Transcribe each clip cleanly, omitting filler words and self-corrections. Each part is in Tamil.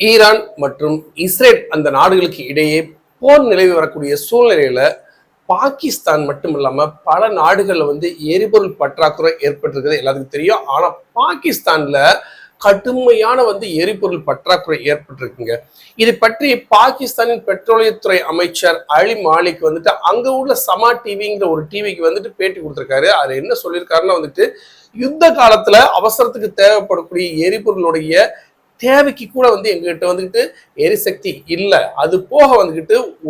ஈரான் மற்றும் இஸ்ரேல் அந்த நாடுகளுக்கு இடையே போர் நிலவி வரக்கூடிய சூழ்நிலையில பாகிஸ்தான் மட்டும் இல்லாம பல நாடுகள்ல எரிபொருள் பற்றாக்குறை ஏற்பட்டிருக்கிறது எல்லாத்துக்கும் தெரியும். ஆனா பாகிஸ்தான்ல கடுமையான எரிபொருள் பற்றாக்குறை ஏற்பட்டிருக்குங்க. இது பற்றி பாகிஸ்தானின் பெட்ரோலியத்துறை அமைச்சர் அலி மாலிக் அங்க உள்ள சமா டிவிங்கிற ஒரு டிவிக்கு பேட்டி கொடுத்திருக்காரு. அது என்ன சொல்லியிருக்காருன்னா யுத்த காலத்துல அவசரத்துக்கு தேவைப்படக்கூடிய எரிபொருளுடைய தேவைக்கு கூட எங்ககிட்ட எரிசக்தி இல்லை. அது போக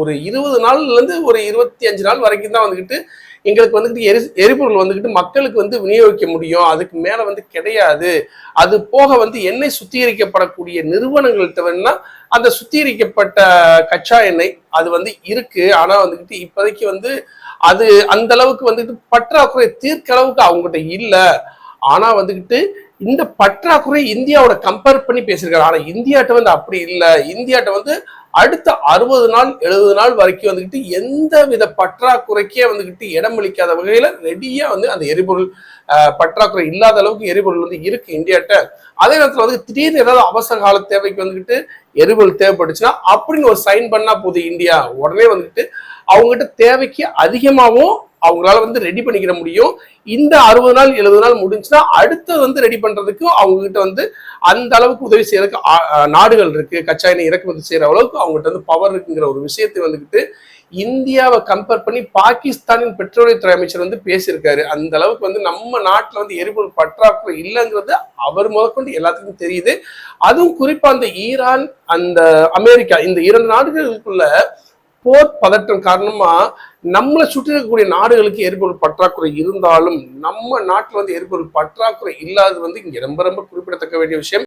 ஒரு 20 நாள்ல இருந்து ஒரு 25 நாள் வரைக்கும் தான் எங்களுக்கு எரிபொருள் மக்களுக்கு விநியோகிக்க முடியும். அதுக்கு மேல கிடையாது. அது போக எண்ணெய் சுத்திகரிக்கப்படக்கூடிய நிறுவனங்கள்கிட்ட வேணா அந்த சுத்திகரிக்கப்பட்ட கச்சா எண்ணெய் அது இருக்கு. ஆனா இப்போதைக்கு அது அந்த அளவுக்கு பற்றாக்குறை தீர்க்க அளவுக்கு அவங்ககிட்ட இல்லை. ஆனா இந்த பற்றாக்குறை இந்தியாவோட கம்பேர் பண்ணி பேசியிருக்காரு. ஆனா இந்தியாட்ட அப்படி இல்லை. இந்தியாட்ட அடுத்த 60 நாள் 70 நாள் வரைக்கும் எந்த வித பற்றாக்குறைக்கே இடமளிக்காத வகையில ரெடியா அந்த எரிபொருள் பற்றாக்குறை இல்லாத அளவுக்கு எரிபொருள் இருக்கு இந்தியாட்ட. அதே நேரத்துல திடீர்னு ஏதாவது அவசர கால தேவைக்கு எரிபொருள் தேவைப்பட்டுச்சுன்னா அப்படின்னு ஒரு சைன் பண்ணா போது இந்தியா உடனே அவங்ககிட்ட தேவைக்கு அதிகமாகவும் அவங்களால ரெடி பண்ணிக்கிற முடியும். இந்த 60 நாள் 70 நாள் முடிஞ்சுன்னா அடுத்து ரெடி பண்றதுக்கு அவங்க கிட்ட அந்த அளவுக்கு உதவி செய்யறதுக்கு நாடுகள் இருக்கு. கச்சா எண்ணெய் இறக்குமதி செய்யற அளவுக்கு அவங்ககிட்ட பவர் இருக்குங்கிற ஒரு விஷயத்தை இந்தியாவை கம்பேர் பண்ணி பாகிஸ்தானின் பெட்ரோலியத்துறை அமைச்சர் பேசியிருக்காரு. அந்த அளவுக்கு நம்ம நாட்டுல எரிபொருள் பற்றாக்குறை இல்லைங்கிறது அவர் முதற்கொண்டு எல்லாத்துக்கும் தெரியுது. அதுவும் குறிப்பா அந்த ஈரான் அந்த அமெரிக்கா இந்த 2 நாடுகளுக்குள்ள போர் பதட்டம் காரணமா நம்மளை சுற்றி இருக்கக்கூடிய நாடுகளுக்கு எரிபொருள் பற்றாக்குறை இருந்தாலும் நம்ம நாட்டுல எரிபொருள் பற்றாக்குறை இல்லாதது இங்க ரொம்ப ரொம்ப குறிப்பிடத்தக்க வேண்டிய விஷயம்.